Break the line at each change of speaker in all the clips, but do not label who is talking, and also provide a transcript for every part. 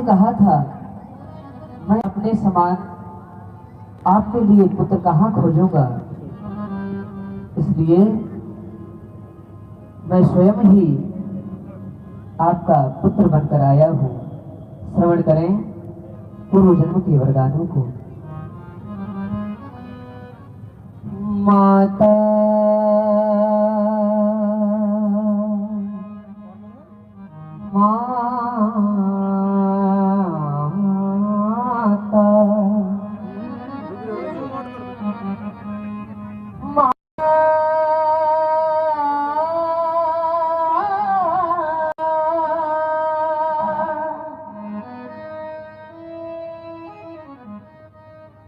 कहा था मैं अपने समान आपके लिए पुत्र कहाँ खोजूंगा, इसलिए मैं स्वयं ही आपका पुत्र बनकर आया हूँ। श्रवण करें पूर्व जन्म के वरदानों को। माता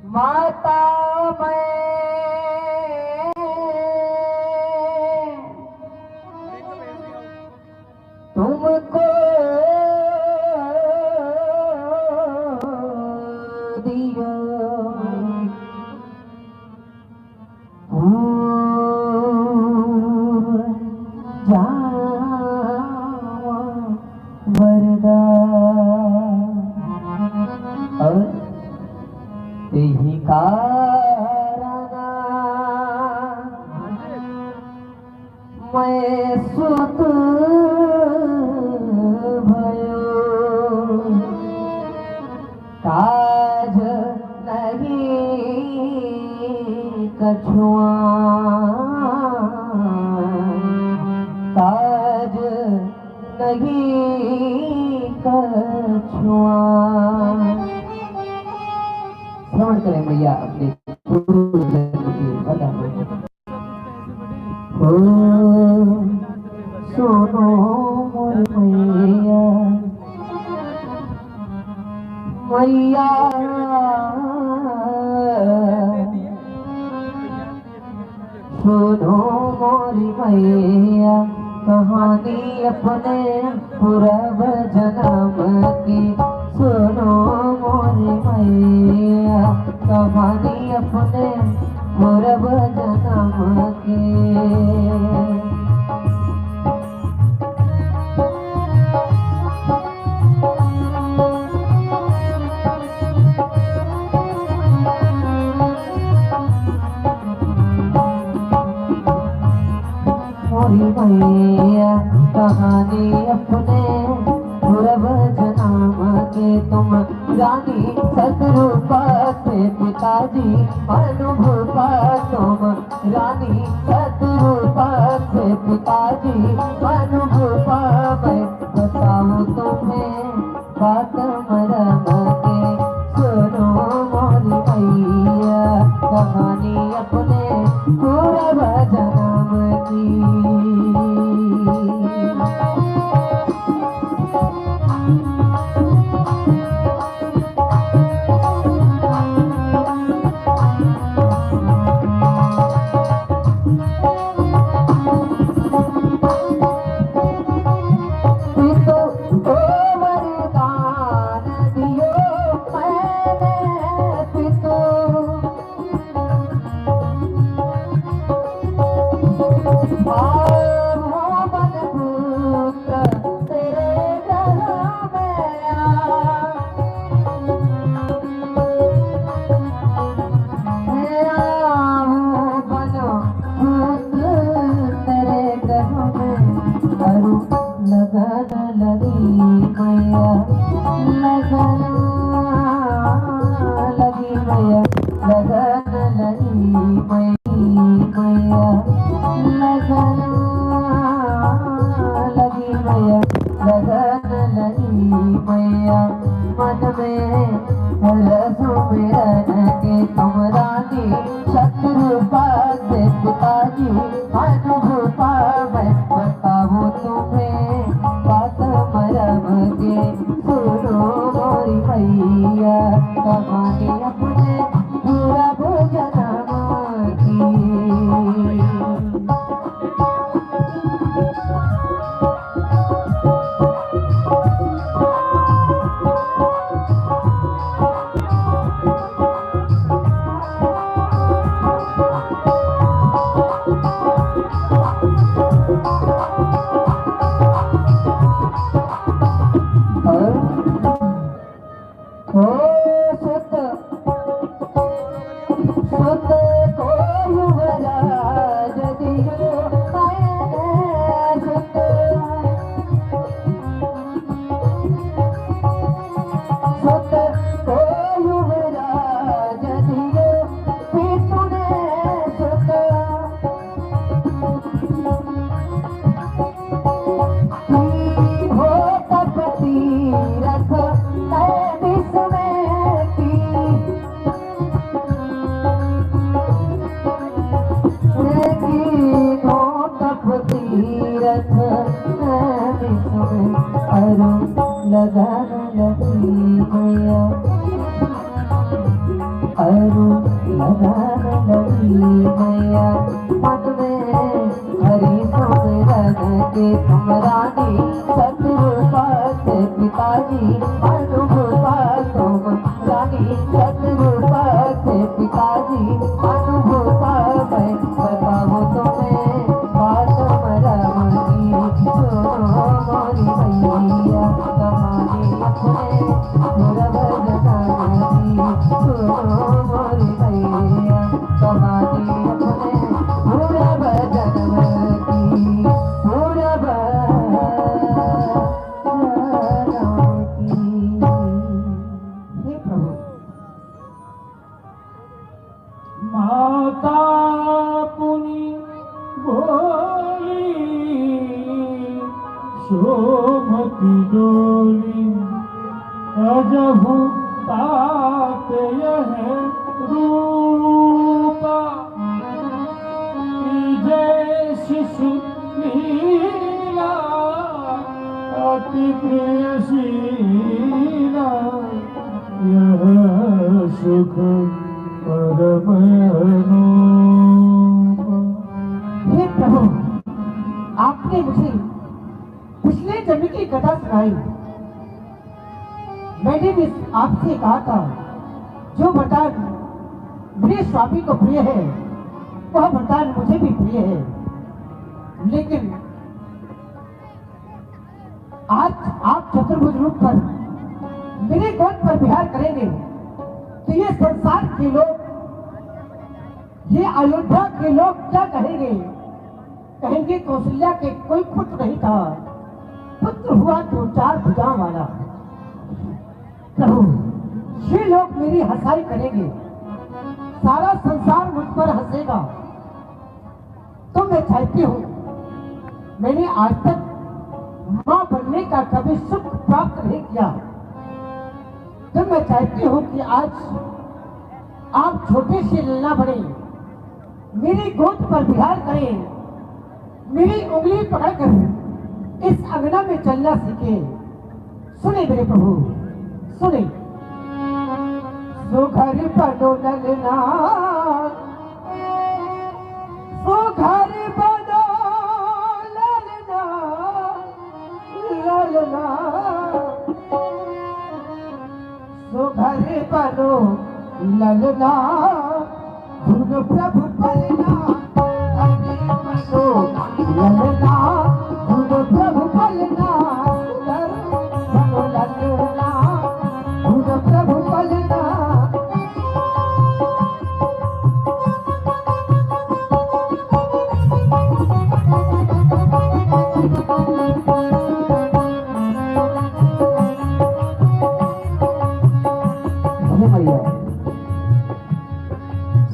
माता तुमको दियो वरदान और तेहि कारणा मैं सुत भयो काज नहीं कछुआ काज नहीं कछुआ। श्रवण करें मैया अपने पूर्व जन्म की वरदानों को। सुनो मोर मैया मैया सुनो मोरी मैया कहानी अपने पूर्व जन्म की। सुनो मोरी मैया कहानी अपने पूर्व जन्म की। मैया कहानी अपने पूर्व जन्म के। तुम रानी सतरूपा से पिताजी अनुभूपा। तुम रानी सतरूपा से पिताजी अनुभूपा। मैं बताऊं तुम्हें बात मरम के। सुनो मोरी मैया कहानी अपने पूर्व जन्म की। मैया अरु लगान लगी मैया मन में हरि सुमरन के तुम रानी सतगुरु पास पिताजी अनुभव पास तुम रानी सतगुरु पास पिताजी अनुभव पास बताओ तुम्हें बात मरमनी मोरी मैया कमाने अपने मोरी मैया कमाने अपने पूरा बदन की पूरा
माता पुनि भोली शोभती डोली अजहु तात यह रूपा जय शिशु लीला अति प्रियशीला यह सुख परम
हे प्रभु, आपने मुझे पिछले जन्म की कथा सुनाई। मैंने भी आपसे कहा था जो वरदान मेरे स्वामी को प्रिय है वह वरदान मुझे भी प्रिय है, लेकिन आज आप चतुर्भुज रूप पर मेरे गोद पर विहार करेंगे तो ये संसार के लोग, ये अयोध्या के लोग क्या कहेंगे? कहेंगे कौशल्या के कोई पुत्र नहीं था, पुत्र हुआ तो 4 भुजाओं वाला। प्रभु, ये लोग मेरी हंसाई करेंगे, सारा संसार मुझ पर हंसेगा। तो मैं चाहती हूँ, मैंने आज तक मां बनने का कभी सुख प्राप्त नहीं किया, तो मैं चाहती हूँ कि आज आप छोटे से लल्ला बने, मेरी गोद पर विहार करें, मेरी उंगली पकड़कर इस अंगना में चलना सीखे। सुने मेरे प्रभु, सुने। सुघर बनो ललना, सुघर बनो ललना, ललना सुघर बनो ललना, धुन प्रभु पलना, अरे बनो ललना, धुन प्रभु पलना, सुघर बनो ललना, धुन प्रभु पलना।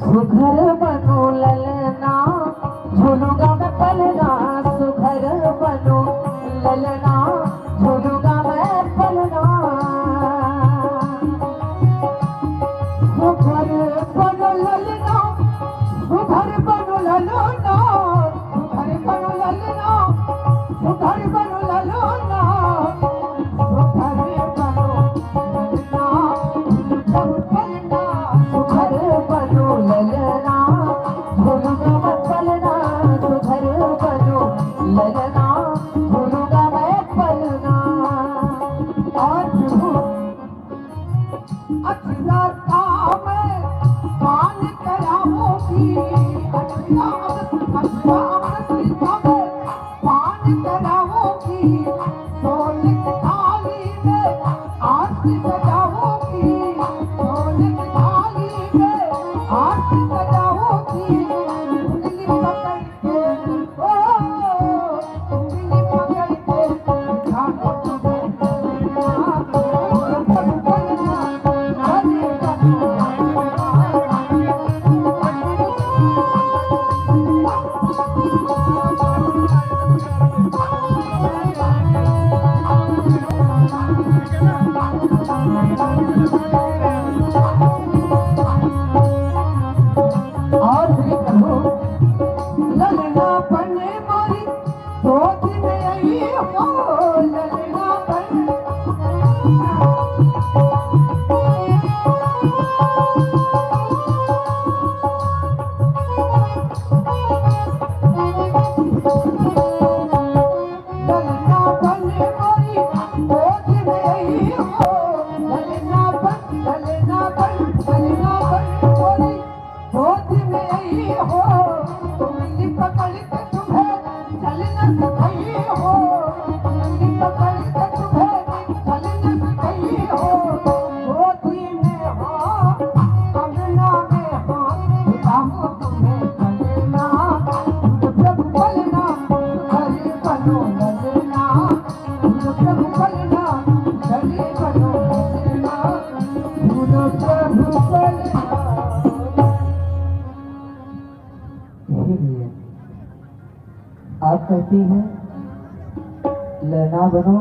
सुघर बनो ललना, झूलूंगा मैं पलना, सुघर बनो ललना, झूलूंगा मैं पलना। सुघर बनो ललना, सुघर बनो ललना, सुघर बनो ललना, सुघर बनो ललना, सुघर बनो ललना, झूलूंगा पलना, सुघर बनो ललना, झूलूंगा मैं पलना, सुघर बनो ललना, झूलूंगा मैं पलना। और प्रभु अक्षराता में पान कराओगी, अक्षरात सीता में पान कराओगी, सोने की थाली में आरती सजाओगी, सोने की थाली में आरती सजाओगी। उंगली पकड़ के ओ, उंगली पकड़ के झाको तुम्हें
कहती है लड़ना बनो,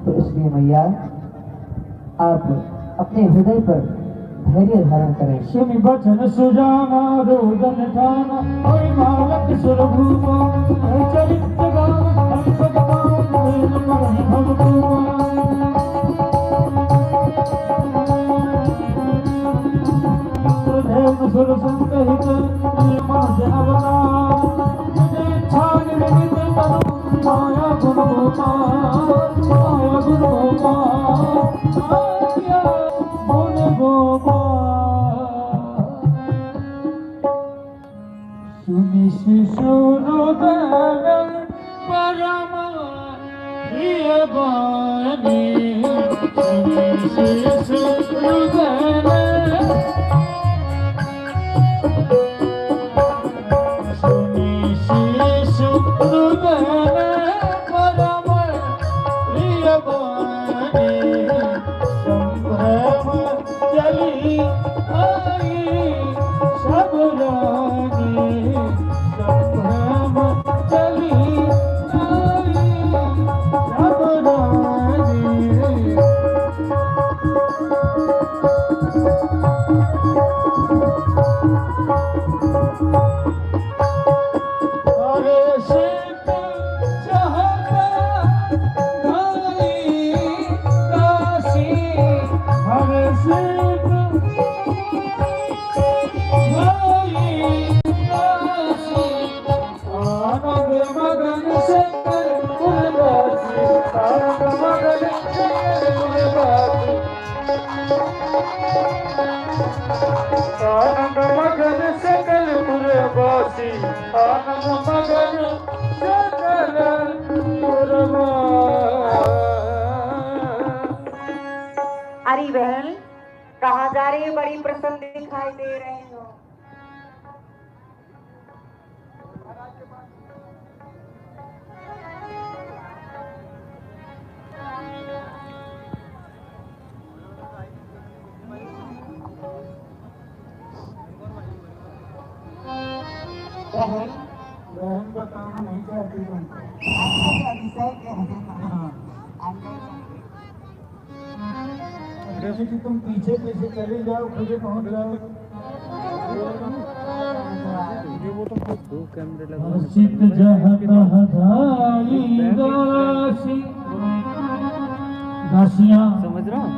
तो इसलिए मैया आप अपने हृदय पर धैर्य धारण करें।
सुनि बचन सुजाना रोदन ठाना कोई मालक सुरभूमा चरित्र गान सुर संकहित मास अवतार छान विदित तनु माया गुण गोपाल माया गुण गोपाल माया गुण गोपाल सुनि शिशुरुदन परम प्रिय बानी सुनि शिशुरुदन आनंद मगन सकल पुरवासी आनंद मगन सकल पुरवासी।
अरे बहन कहाँ जा रही है? बड़ी प्रसन्न दिखाई दे रही हो।
बहन बताना नहीं चाहती तुमको। जैसे कि तुम पीछे पीछे चले जाओ खुद पहुंच जाओ। हर्षित जह तह धाई दासी दासियां
समझ रहा हूँ।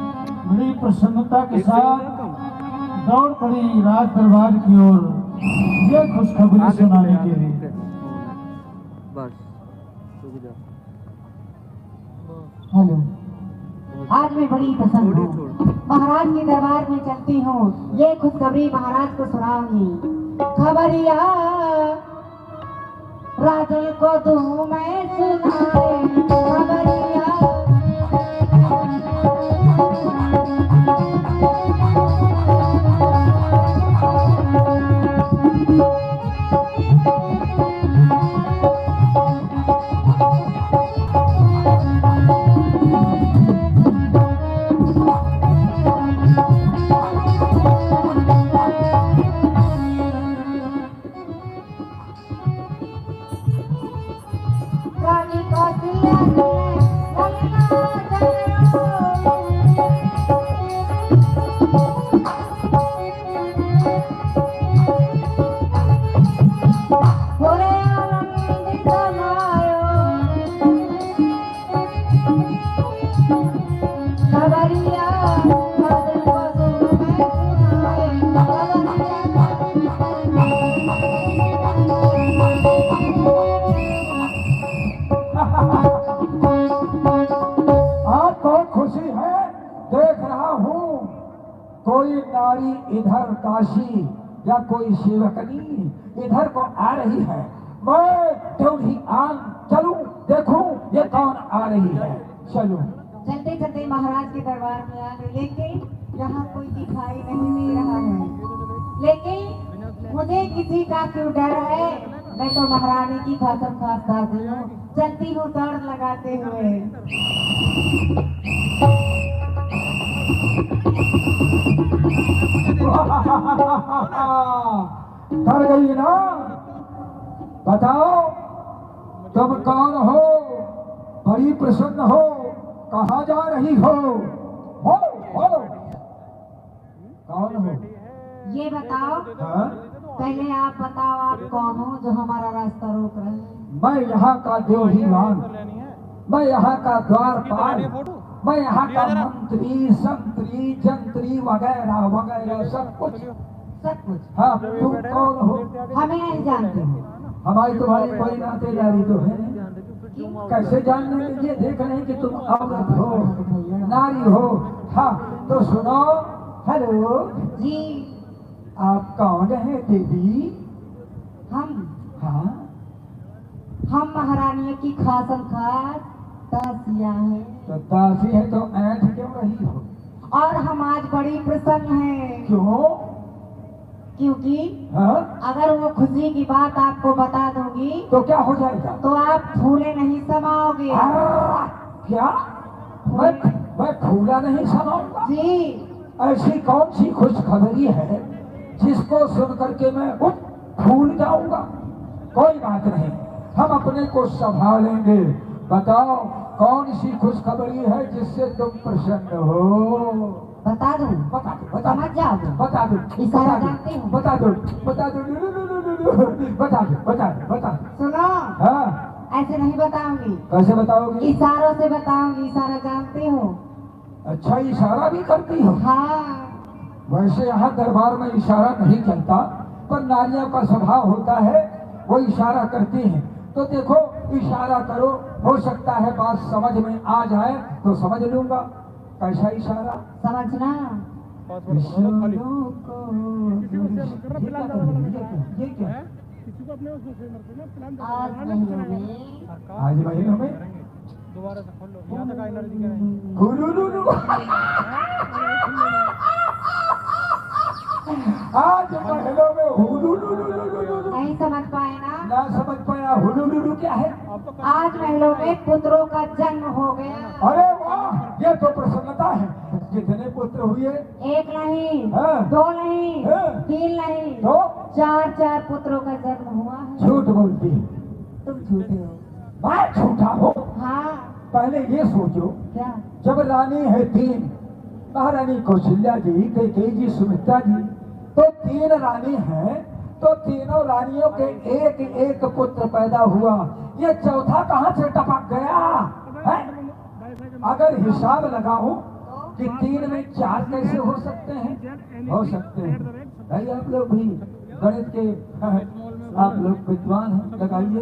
बड़ी प्रसन्नता के साथ दौड़ पड़ी राज दरबार की ओर ये खुशखबरी सुनाने के लिए।
बस रुक जा।
हेलो, आज मैं बड़ी प्रसन्न हूँ। महाराज के दरबार में चलती हूँ, ये खुशखबरी महाराज को सुनाऊंगी। खबरिया राजन को दूं मैं सुनाए, खबरिया रानी कौशल्या
कोई नारी इधर काशी या कोई सेवकनी इधर को आ रही है। मैं क्यों नहीं आन चलूं देखूं ये कौन आ रही है। चलूं।
चलते चलते महाराज के दरबार में आ गए, लेकिन यहाँ कोई दिखाई नहीं दे रहा है। लेकिन मुझे किसी का क्यों डर है? मैं तो महारानी की खासम खास दासी हूँ। चलती हूँ दौड़ लगाते हुए।
कर गई ना? बताओ तुम कौन हो? बड़ी प्रसन्न हो, कहाँ जा रही हो? बोलो बोलो, कौन हो?
ये बताओ,
हाँ?
पहले आप बताओ, आप कौन हो जो हमारा रास्ता रोक रहे हैं?
मैं यहाँ का देवहीवान, मैं यहाँ का द्वारपाल, मैं यहाँ का मंत्री संतरी जंत्री वगैरह वगैरह सब कुछ।
सब कुछ।
हाँ, तुम कौन हो?
हमें नहीं जानते हो।
हमारी तुम्हारी कोई नातेदारी तो है नहीं। कैसे जानने के? ये देख रहे हैं कि तुम औरत हो, नारी हो। हाँ तो सुनो। हेलो
जी,
आप कौन है देवी?
हम
हाँ
महारानियों की खासम खास दासियां हैं,
तो दासी है तो ऐठ क्यों रही हो?
और हम आज बड़ी प्रसन्न हैं
क्यों?
क्योंकि
हाँ?
अगर वो खुशी की बात आपको बता दूंगी
तो क्या हो जाएगा?
तो आप फूले नहीं समाओगे।
क्या? मैं फूला नहीं समाऊंगा?
जी,
ऐसी कौन सी खुशखबरी है जिसको सुन करके मैं फूल जाऊंगा? कोई बात नहीं, हम अपने को संभालेंगे। बताओ कौन सी खुशखबरी है जिससे तुम प्रसन्न हो?
बता दूं?
बता दो, बता
समझ जाओगे?
बता दो,
इशारा जानते हो?
बता दो, बता दो, बता दो, बता दो, बता दो।
सुनो,
हाँ,
ऐसे नहीं बताऊंगी,
कैसे बताओगी?
इशारों से बताऊंगी। इशारा जानते हो?
अच्छा, इशारा भी करती हो?
हाँ।
वैसे यहाँ दरबार में इशारा नहीं चलता, पर नारियों का स्वभाव होता है, वो इशारा करती हैं। तो देखो, इशारा करो, हो सकता है बात समझ में आ जाए तो समझ लूंगा। कैसा इशारा?
समझना।
ये क्या? आज महीनों में हुलुलुलु। आज महलों में हुलुलुलु।
नहीं समझ पाए ना?
ना समझ पाया। हुलुलुलु क्या है?
आज महलों में पुत्रों का जन्म हो गया।
अरे वाह, ये तो प्रसन्नता है। कितने पुत्र हुए?
एक नहीं,
हाँ।
2 नहीं,
हाँ।
3 नहीं,
तो
4 पुत्रों का जन्म हुआ है।
झूठ बोलती है।
तुम झूठे हो।
मैं झूठा हूँ?
हाँ।
पहले ये सोचो,
क्या?
जब रानी है 3, महारानी कौशल्या जी, कैकेयी जी, सुमित्रा जी, तो 3 रानी हैं, तो तीनों रानियों के एक एक पुत्र पैदा हुआ। ये चौथा कहाँ से टपक गया है? अगर हिसाब लगाऊं कि 3 में 4 कैसे हो सकते हैं? हो सकते हैं भाई। आप लोग भी गणित के आप लोग विद्वान हैं, लगाइए।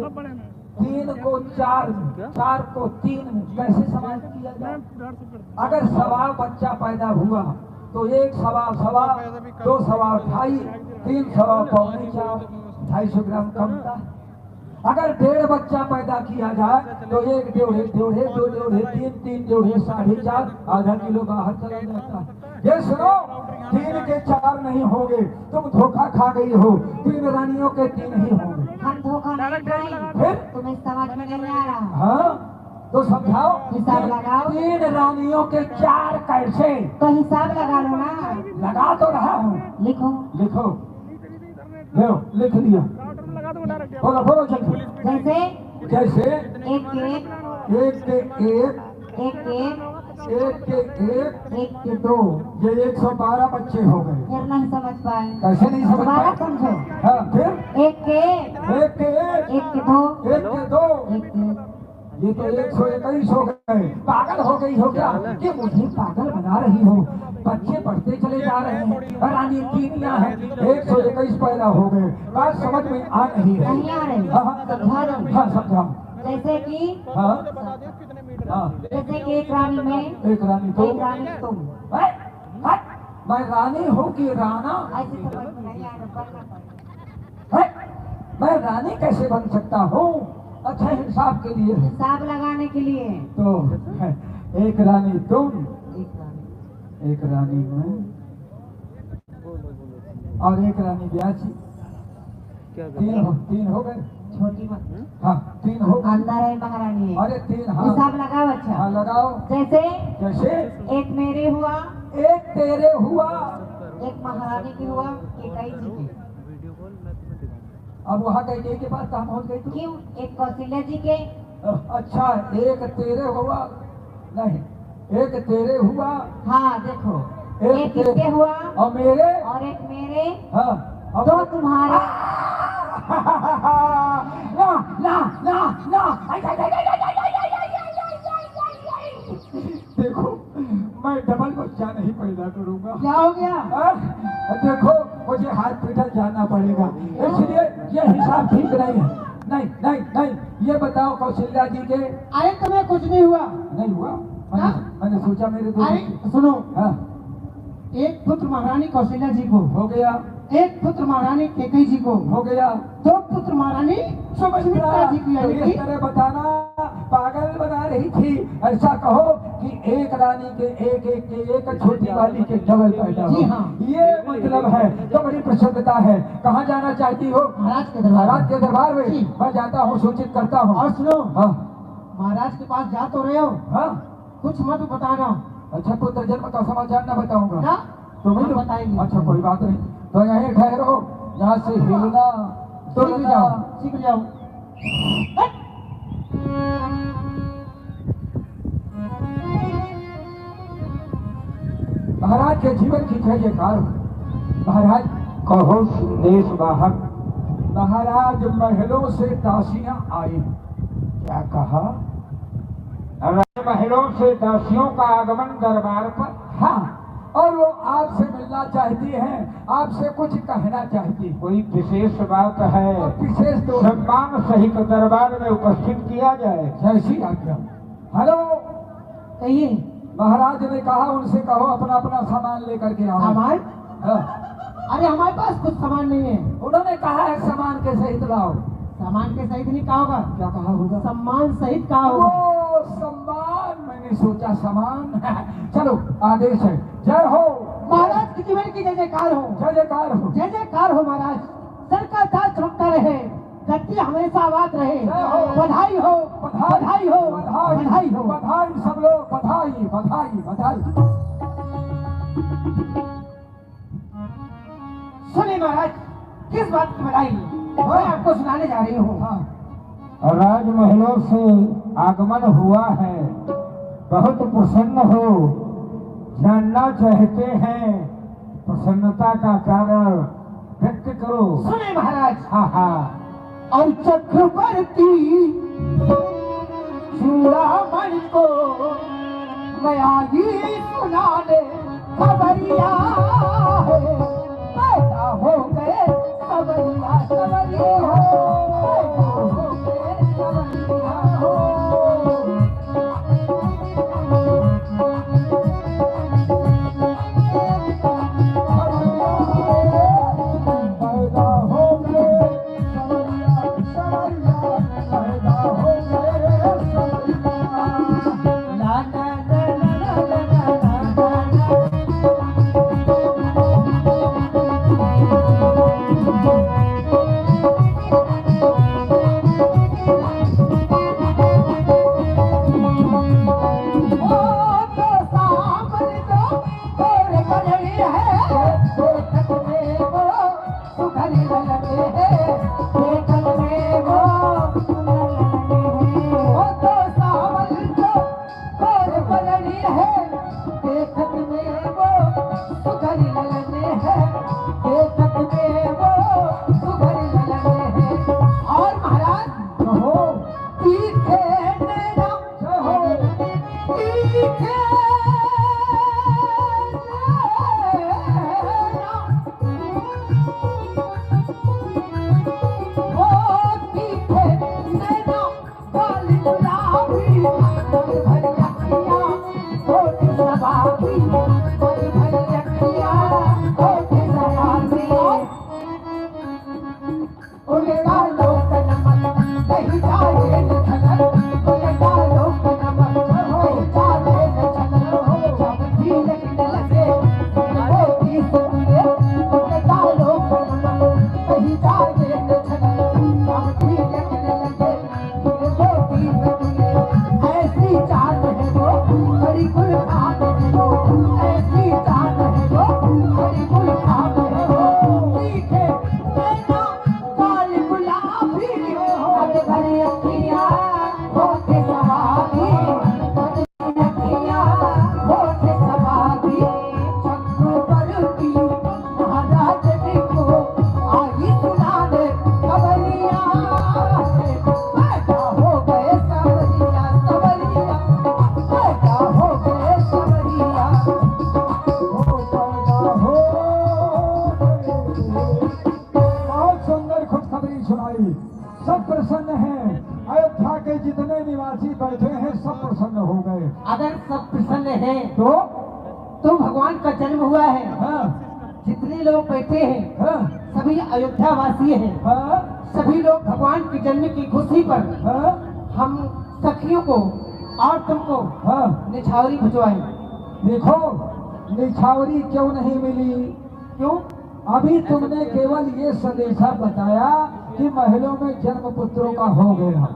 3 को 4 में, 4 को 3 में कैसे समाप्त किया जाए? अगर 1.25 बच्चा पैदा हुआ तो 1 सवा 2 सवा 2.5, 3 सवा 4.25, 250 ग्राम कम था। अगर 1.5 बच्चा पैदा किया जाए तो 1 डेढ़ 2 डेढ़ 3 डेढ़ 4.5, आधा किलो बाहर चला जाता है। ये सुनो, 3 के 4 नहीं होंगे, तुम धोखा खा गई हो। 3 रानियों के 3 ही होंगे।
हम धोखा नहीं खाएं।
फिर?
तुम्हें समझ में नहीं आ रहा?
हाँ तो समझाओ।
हिसाब लगाओ।
3 रानियों के 4 कैसे?
तो हिसाब लगा लो ना।
लगा तो रहा हूँ।
लिखो।
लिखो, लो, लिख लिया। बोलो बोलो जल्दी।
जैसे
जैसे
1 के 1,
1 के 1,
1 के
1 के 1,
1 के 2।
ये 112 बच्चे हो गए।
फिर नहीं समझ पाए?
कैसे नहीं समझ
दोबारा
पाए?
समझो।
हाँ, फिर
1 के 1,
1 के 1,
1 के 2,
1 के 2,
1 के 1।
ये तो 121 हो गए। पागल हो गई हो क्या कि मुझे पागल बना रही हो? बच्चे बढ़ते चले जा रहे हैं। रानी 3 हैं, 121 पैदा हो गए। बात समझ में आ नहीं रही।
नहीं आ रही?
हाँ हाँ,
समझा दो।
हाँ समझाओ।
जैसे कि
हाँ हाँ,
जैसे कि एक रानी में
एक रानी तो
एक रानी तुम।
है? है? मैं रानी हूँ कि राणा?
ऐसे समझ में नहीं आ रहा, बनना पड़ेगा।
है? मैं रानी कैसे बन सकता हूँ? अच्छा, हिसाब के लिए
हिसाब लगाने के लिए
तो एक रानी तुम,
एक रानी।
एक रानी मैं, और एक रानी ब्यासी।
क्या
3 हो गए।
छोटी मत।
हाँ, 3 हो गए।
अंदर है महारानी है।
अरे 3, हाँ
हिसाब लगाओ। अच्छा,
हाँ लगाओ।
जैसे
जैसे
1 मेरे हुआ,
1 तेरे हुआ,
1 महारानी की हुआ, 1 आई जी की।
अब वहाँ कैकेयी के पास कहाँ पहुँच गई तू?
क्यों? एक कौशल्या जी के
अच्छा, एक तेरे हुआ नहीं, एक तेरे हुआ
हाँ देखो,
एक
एक किसके हुआ
और मेरे।
और एक मेरे,
हाँ अब
दो तुम्हारे।
ना ना ना ना देखो, मैं डबल बच्चा नहीं पैदा करूंगा।
क्या हो गया?
देखो, मुझे हॉस्पिटल जाना पड़ेगा, इसलिए ये हिसाब ठीक नहीं है। नहीं नहीं नहीं, ये बताओ कौशल्या जी के
अरे तुम्हें कुछ नहीं हुआ।
नहीं हुआ?
हाँ?
मैंने सोचा मेरे दो।
अरे सुनो,
हाँ,
एक पुत्र महारानी कौशल्या जी को,
हो गया
एक पुत्र महारानी कैकेयी जी को,
हो गया।
दो पुत्र महारानी सुमित्रा जी की,
तो
यानी
इस
कि
तरह बताना पागल बना रही थी। ऐसा कहो कि एक रानी के एक छोटी वाली के डबल पैदा
जी
हो।
हाँ।
ये मतलब है, तो बड़ी प्रसन्नता है। कहाँ जाना चाहती हो?
महाराज के दरबार।
महाराज के दरबार में
जी।
मैं जाता हूँ, सूचित करता हूँ।
और सुनो,
हाँ
महाराज के पास जा तो रहे हो,
हाँ।
कुछ मत बताना
अच्छा, पुत्र जन्म का समाचार न बताऊंगा
ना,
तुम्हें
हम
तो
बताएंगे।
अच्छा कोई बात नहीं, तो यहीं ठहरो, यहाँ से हिलना
सीख
डुलना।
जाओ, सीख जाओ।
महाराज के जीवन की जय जयकार हो। महाराज कहो संदेश वाहक। महाराज महलों से दासियां आई। क्या कहा? महलों से दासियों का आगमन दरबार पर। हाँ, और वो आपसे मिलना चाहती हैं, आपसे कुछ कहना चाहती। कोई विशेष बात है? विशेष तो सम्मान सहित दरबार में उपस्थित किया जाए। जैसी आज्ञा। हेलो,
कहिए।
महाराज ने कहा उनसे कहो अपना अपना सामान लेकर के आओ।
सामान?
हाँ।
अरे हमारे पास कुछ सामान नहीं है।
उन्होंने कहा है सामान के सहित लाओ।
सामान के सहित नहीं कहा होगा,
क्या कहा होगा?
सम्मान सहित कहा होगा।
ओ सम्मान, मैंने सोचा सामान। चलो, आदेश है। जय हो
महाराज के जीवन की जय जयकार हो,
जय जयकार हो।
जय जयकार हो महाराज। सर का ताज चमकता रहे, गति हमेशा आबाद रहे।
जय हो।
बधाई हो, बधाई हो,
बधाई
बधाई हो।
बधाई सब लोग, बधाई बधाई बधाई।
सुनिए महाराज, किस बात की बधाई मैं आपको सुनाने जा रही हूँ।
हाँ। राजमहलों से आगमन हुआ है, बहुत प्रसन्न हो, जानना चाहते हैं, प्रसन्नता का कारण व्यक्त करो।
सुनिए महाराज,
हाँ हाँ।
और चक्रवर्ती चूड़ामणि को मैं आई सुनाने खबरिया है। पैदा हो गए सवरिया सवरिया हो, पैदा हो गए सवरिया हो।
पैदा हो गए सवरिया सवरिया, पैदा हो गए सवरिया।
ला ला ला ला ला ला ला ला। और महाराज
कहो।
तीखे नैना,
जय हो।
तीखे काली
गई, सब प्रसन्न हैं। अयोध्या के जितने निवासी बैठे हैं सब प्रसन्न हो गए।
अगर सब प्रसन्न हैं
तो
भगवान का जन्म हुआ है।
हाँ,
जितने लोग बैठे हैं
हाँ,
सभी अयोध्या वासी हैं।
हाँ,
सभी लोग भगवान के जन्म की खुशी पर
हाँ,
हम सखियों को और तुमको
हाँ।
निछावरी भिजवाए।
देखो निछावरी क्यों नहीं मिली?
क्यों?
अभी तुमने केवल ये संदेशा बताया कि महलों में जन्म पुत्रों का हो गया।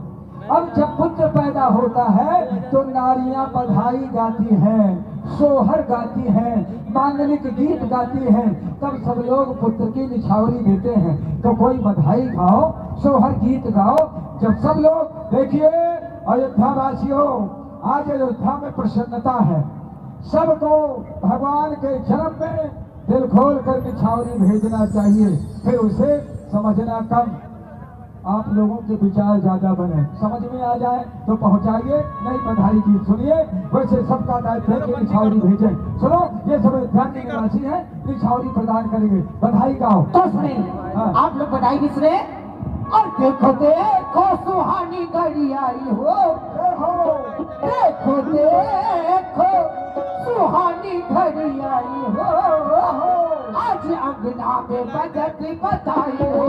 अब जब पुत्र पैदा होता है तो नारियां बधाई गाती हैं, सोहर गाती हैं, मांगलिक गीत गाती हैं, तब सब लोग पुत्र की निछावरी देते हैं। तो कोई बधाई गाओ, सोहर गीत गाओ। जब सब लोग देखिए अयोध्या वासियों, आज अयोध्या में प्रसन्नता है। सबको भगवान के जन्म में दिल खोल कर निछावरी भेजना चाहिए, फिर उसे समझना कम। आप लोगों के विचार ज्यादा बने, समझ में आ जाए तो पहुंचाइए, नहीं बधाई गीत सुनिए। वैसे सबका दायित्व है कि निछावरी भेजें। सुनो, ये सब अयोध्या के निवासी हैं, निछावरी प्रदान करेंगे, बधाई गाओ।
तो सुने,
हाँ।
आप लोग बधाई भी सुने। और देखो देखो सुहानी घड़ी आई हो, देखो देखो सुहानी घड़ी आई हो, आज अंगना में बजट बधाई हो।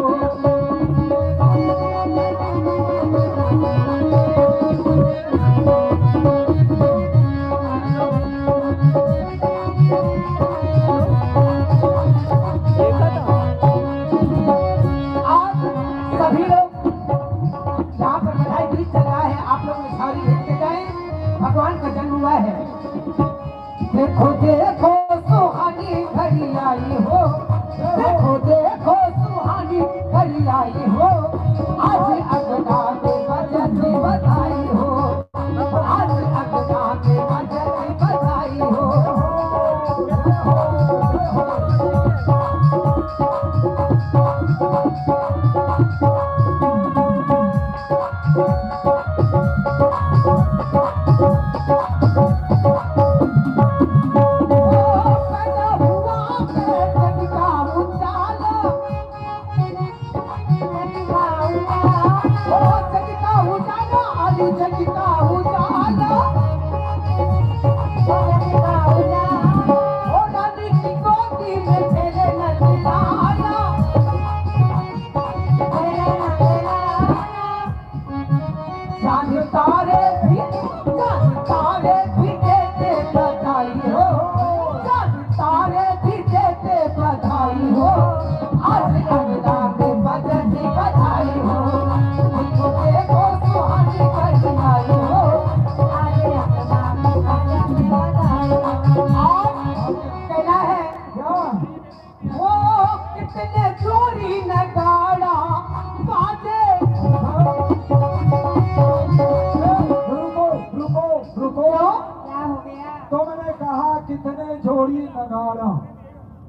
सभी लोग जहाँ पर बधाई गीत चल रहा है, आप लोग निछावरी भेज के जाए। भगवान का जन्म हुआ है। देखो देखो सुहानी घड़ी आई हो, देखो देखो सुहानी घड़ी आई हो, आज अंगना में बजट बधाई हो, आज अंगना में बजट बधाई हो।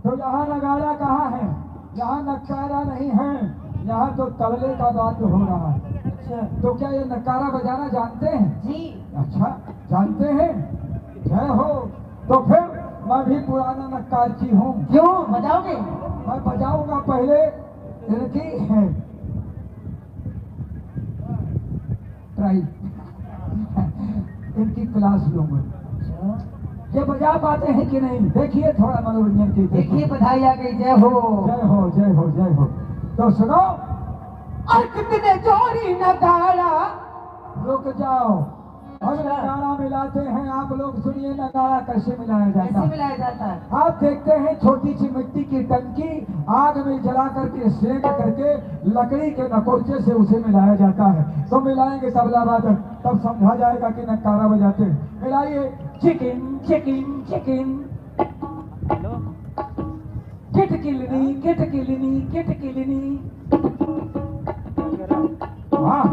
तो यहाँ नगाड़ा कहाँ है? यहाँ नकारा नहीं है, यहाँ तो तबले का बात हो रहा है।
अच्छा
तो क्या ये नकारा बजाना जानते हैं?
जी।
अच्छा जानते हैं, जय हो। तो फिर मैं भी पुराना नक्कारची हूँ।
क्यों बजाओगे?
मैं बजाऊंगा, पहले इनकी है ट्राई इनकी क्लास लूंगा। ये बजा पाते हैं कि नहीं? देखिए थोड़ा मनोरंजन की।
देखिए बधाई आ गई। जय हो
जय हो जय हो जय हो। तो सुनो,
और कितने जोड़ी नगाड़ा।
रुक जाओ, हम नगाड़ा मिलाते हैं। आप लोग सुनिए नगाड़ा कैसे मिलाया जाता
कैसे
है।
मिलाया जाता है?
आप देखते हैं छोटी सी मिट्टी की टंकी आग में जला करके सेक करके लकड़ी के नकोचे से उसे मिलाया जाता है। तो मिलाएंगे तबला वादक, तब समझा जाएगा कि नगाड़ा बजाते हैं। मिलाइए, चिकिन चिकिन चिकिन, किटकिलनी किटकिलनी किटकिलनी, हाँ,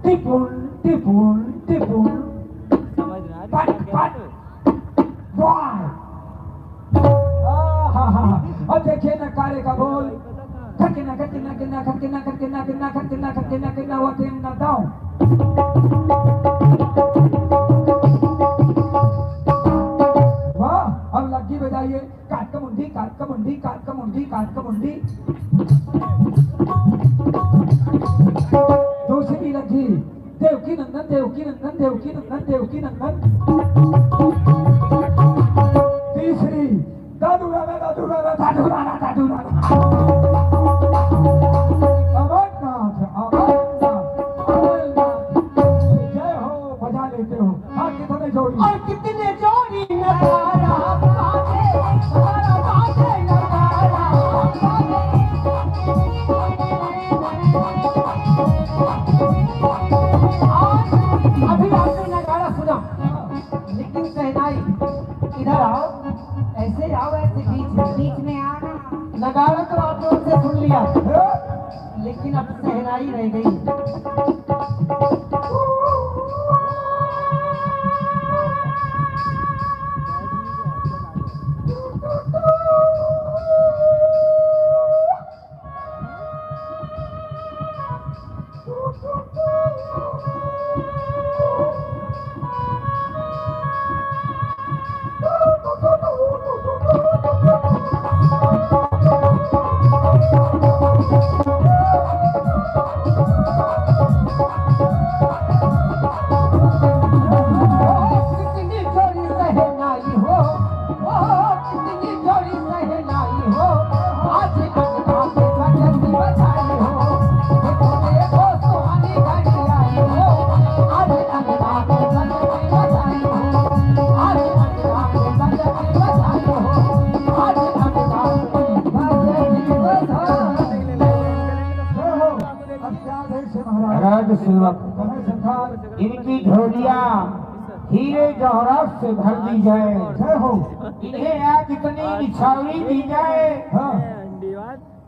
टिपुन टिपुन टिपुन, पट पट वाह। और देखिए नकारे का बोल, खटकिना खटकिना खटकिना खटकिना खटकिना खटकिना खटकिना खटकिना खटकिना होते हैं ना दाऊं। वाह, अब लग्गी बजाइए, काट कमुंडी काट कमुंडी काट कमुंडी काट कमुंडी। दूसरी लगी देवकी नंदन देवकी नंदन देवकी नंदन देवकी नंदन। तीसरी दादू राणा दादू राणा दादू राणा दादू राणा। अमरनाथ अमरनाथ अमरनाथ जय हो बजा लेते हो। हाँ कितने जोड़ी
और कितने जोड़ी नगारा बाजे नगारा बाजे नगारा बाजे। अभी आपने नगाड़ा सुना, लेकिन शहनाई इधर आओ, ऐसे आओ, ऐसे बीच में आना। नगाड़ा तो आप लोगों से सुन लिया, लेकिन अब शहनाई रह गई।
इनकी झोलियां हीरे जवाहरात से भर दी जाए। जय हो। इन्हें आज इतनी निछावरी दी जाए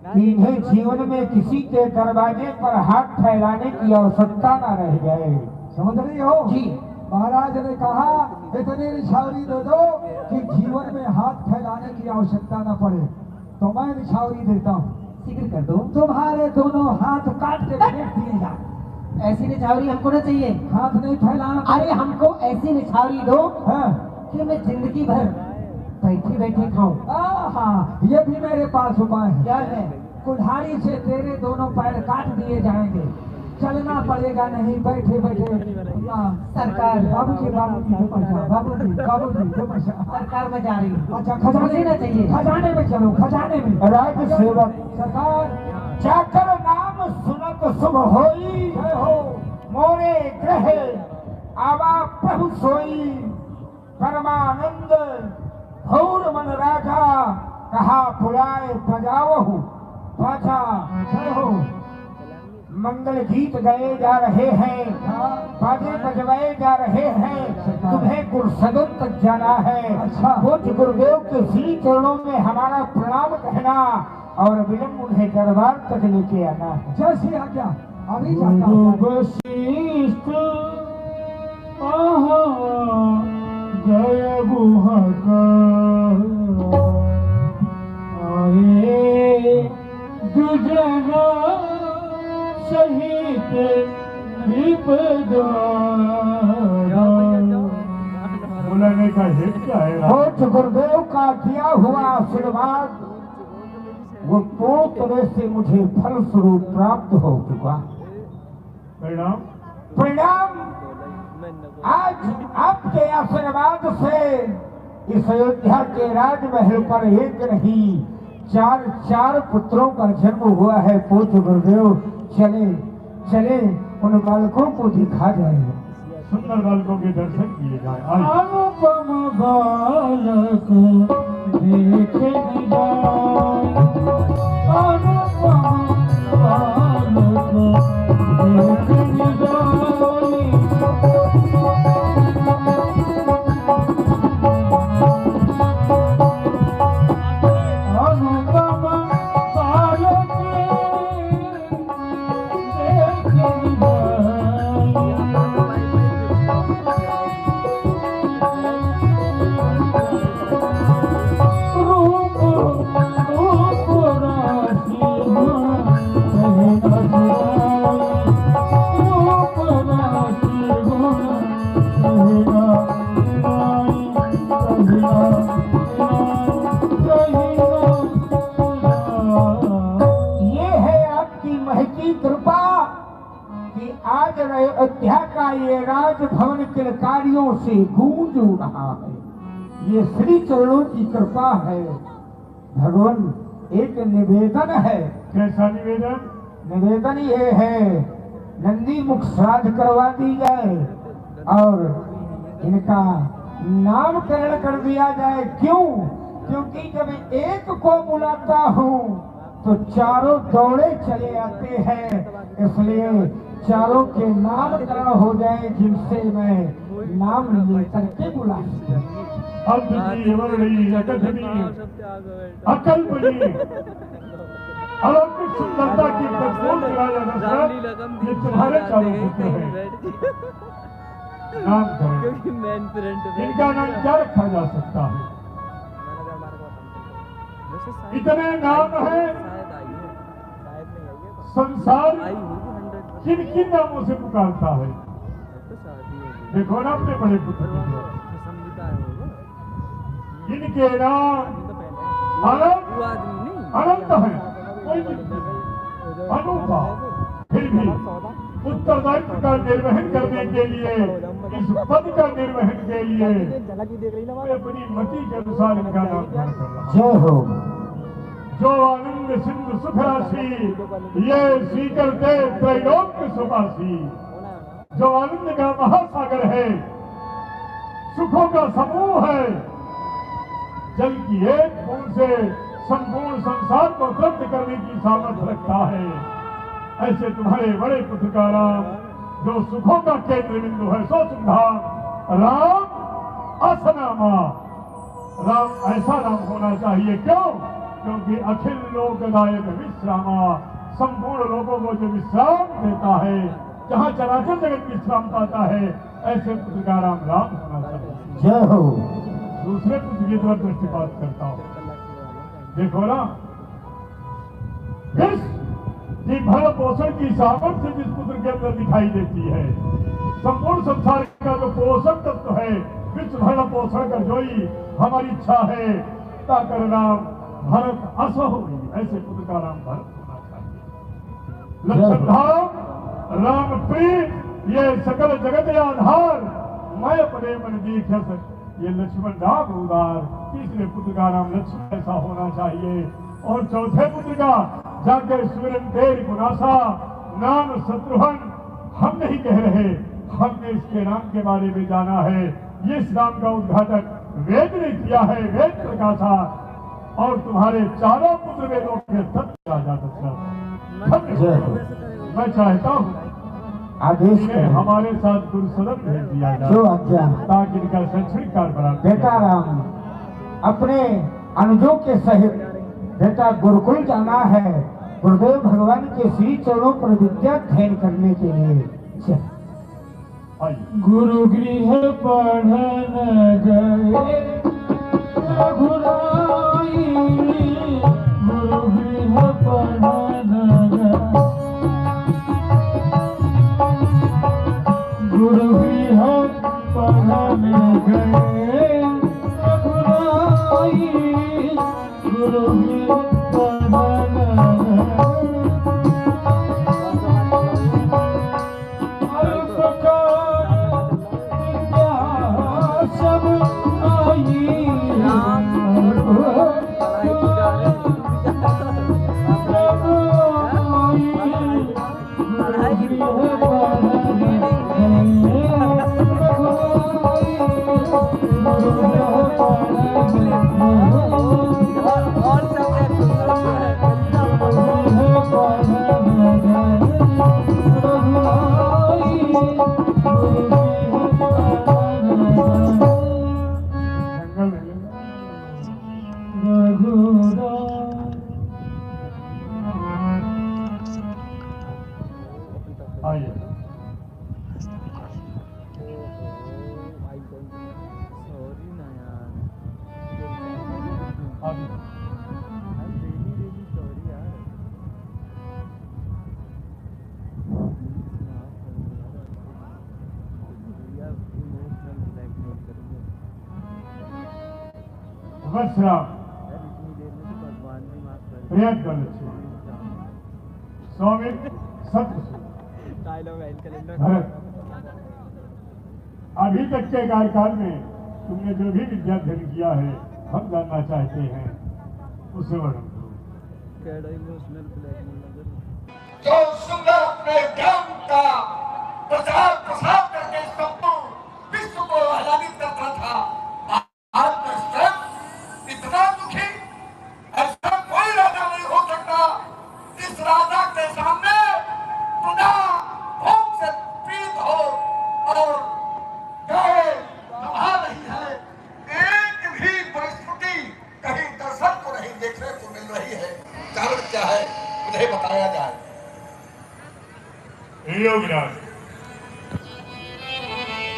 कि इन्हें जीवन में किसी के दरवाजे पर हाथ फैलाने की आवश्यकता न रह जाए। समझ रही हो जी? महाराज ने कहा इतनी निछावरी दे दो कि जीवन में हाथ फैलाने की आवश्यकता न पड़े। तो मैं निछावरी देता हूँ, शीघ्र कर दो। तुम्हारे दोनों हाथ काट के फेंक दिए जाए।
ऐसी निछावरी हमको ना चाहिए,
हाथ नहीं फैलाना।
अरे हमको ऐसी निछावरी दो
हाँ।
कि मैं जिंदगी भर बैठे बैठे खाऊं।
हाँ, ये भी मेरे पास उपाय है।
क्या है?
कुल्हाड़ी से तेरे दोनों पैर काट दिए जाएंगे, चलना पड़ेगा नहीं, बैठे बैठे।
सरकार
बाबूजी बाबूजी बाबूजी
सरकार में जा रही हूँ।
अच्छा खजाने
ना चाहिए,
खजाने में चलो, खजाने में। राज सेवक सरकार जाकर नाम सुनत शुभ होई। जय हो। मोरे ग्रह आवा प्रभु सोई, परमानंद भौर मन राजा, कहा पुराए बजावहु बाजा। जय हो। मंगल गीत गाए जा रहे हैं, बाजे बजवाए जा रहे हैं। तुम्हें गुरुसदन तक जाना है। अच्छा। पूज्य गुरुदेव के श्री चरणों में हमारा प्रणाम कहना और विलंब उन्हें दरबार तक लेके आना है। जैसी आज्ञा। अभी जाता हूँ। जय गुहा दुजना सहित बुलाने का हित क्या है? गुरुदेव का दिया हुआ आशीर्वाद वो पूर्ण तरह से मुझे फल स्वरूप प्राप्त हो चुका। परिणाम परिणाम आज आपके आशीर्वाद से इस अयोध्या के राजमहल पर एक नहीं चार पुत्रों का जन्म हुआ है। पूज्य गुरुदेव चले चले उन बालकों को दिखा जाए, सुंदर बालकों के दर्शन किए जाए। अनुपम बालक देखे अनुपम बालक देखे अयोध्या का ये राजभवन किलकारियों से गूंज रहा है। ये श्री चरणों की कृपा है। भगवान एक निवेदन है।
कैसा निवेदन?
निवेदन ये है, नंदी मुख श्राद्ध करवा दी जाए और इनका नामकरण कर दिया जाए। क्यों? क्योंकि जब एक को बुलाता हूँ तो चारों दौड़े चले आते हैं, इसलिए चारों के नामकरण हो जाए जिनसे मैं नाम लेकर के बुला सकूं।
अद्भुती वर्णी अकथनीय अकल्पनीय अलौकिक सुंदरता की प्रस्तुत राजा दशरथ, ये तुम्हारे चारों पुत्र हैं। नाम करें, इनका नाम क्या रखा जा सकता है? इतने नाम हैं, संसार किन किन नामों से पुकारता है? देखो ना अपने बड़े पुत्र को, इनके नाम अनंत है, कोई अनूठा। फिर भी उत्तरदायित्व का निर्वहन करने के लिए, इस पद का निर्वहन के लिए मैं अपनी मति के अनुसार इनका नाम ध्यान कर रहा हूं।
जय हो।
जो आनंद सिंधु सुख राशि, ये सीकर दे त्रैलोक्य सुवासी। जो आनंद का महासागर है, सुखों का समूह है, जल की एक बूंद से संपूर्ण संसार को तृप्त करने की सामर्थ्य रखता है। ऐसे तुम्हारे बड़े पुत्र का राम, जो सुखों का केंद्र बिंदु है, सो सुधाम राम असनामा। राम ऐसा नाम होना चाहिए। क्यों? क्योंकि अखिल लोकदायक विश्रामा, संपूर्ण लोगों को जो विश्राम देता है, जहाँ चराचर जगत विश्राम पाता है, ऐसे पुत्र का राम राम होना चाहिए।
जय हो।
दूसरे पुत्र की तरफ दृष्टिपात करता हूं। देखो ना, की भरण पोषण की सामर्थ्य जिस पुत्र के अंदर दिखाई देती है, संपूर्ण संसार का जो पोषक तत्व है, विश्व भरण पोषण का जो ही हमारी इच्छा है, ताकर नाम भरत अस हो। ऐसे पुत्र का नाम भरत होना चाहिए। लक्ष्मण राम प्रिय, ये सकल जगत आधार, मैं अपने मन देख ये लक्ष्मण राम उदार। तीसरे पुत्र का नाम लक्ष्मण ऐसा होना चाहिए। और चौथे पुत्र का जाकर सुरन तेरी मुनासा, नाम शत्रुघ्न हम नहीं कह रहे, हमने इसके नाम के बारे में जाना है। ये इस नाम का उद्घाटन वेद ने किया है, वेद प्रकाशा। और तुम्हारे चारों पुत्र वेदों के तत्व राजा दशरथ। मैं चाहता हूँ
आदेश
इन्हें हमारे साथ गुरुसदन भेज दिया जाए,
जो आज्ञा।
ताकि इनका शैक्षणिक कार्य बना।
बेटा राम अपने अनुजों के सहित बेटा गुरुकुल जाना है, गुरुदेव भगवान के श्री चरणों पर विद्या अध्ययन करने के लिए।
गुरु गृह पढ़न गए रघुराई, गुरु गृह पढ़न गए, गुरु गृह पढ़न गए रघुराई, गुरु गृह पढ़न गए। स्वामी सत्य भरत अभी तक के कार्यकाल में तुमने जो भी विद्याध्ययन किया है हम जानना चाहते हैं, उसे वर्णन करो।
जो सुंदर अपने ज्ञान का प्रचार प्रसार करके सबको विश्व को आह्लादित करता था, आज मैं स्वयं इतना दुखी, ऐसा कोई राजा नहीं हो सकता जिस राजा के सामने प्रजा भोग से पीड़ित हो और गाय दबा रही है। एक भी परिस्थिति कहीं दर्शक को नहीं देखने को मिल रही है। कारण क्या है मुझे बताया जाए।
योगराज,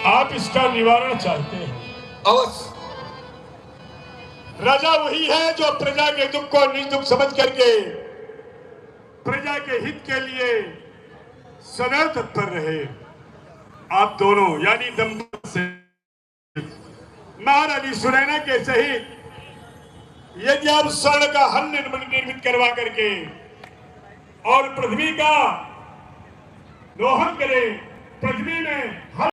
आप इसका निवारण चाहते हैं?
अवश्य।
राजा वही है जो प्रजा के दुख को निर्दुख समझ करके प्रजा के हित के लिए सदैव तत्पर रहे। आप दोनों यानी दंपति से महारानी सुनैना के सहित यदि आप स्वर्ण का हल निर्मित करवा करके और पृथ्वी का दोहन करें, पृथ्वी में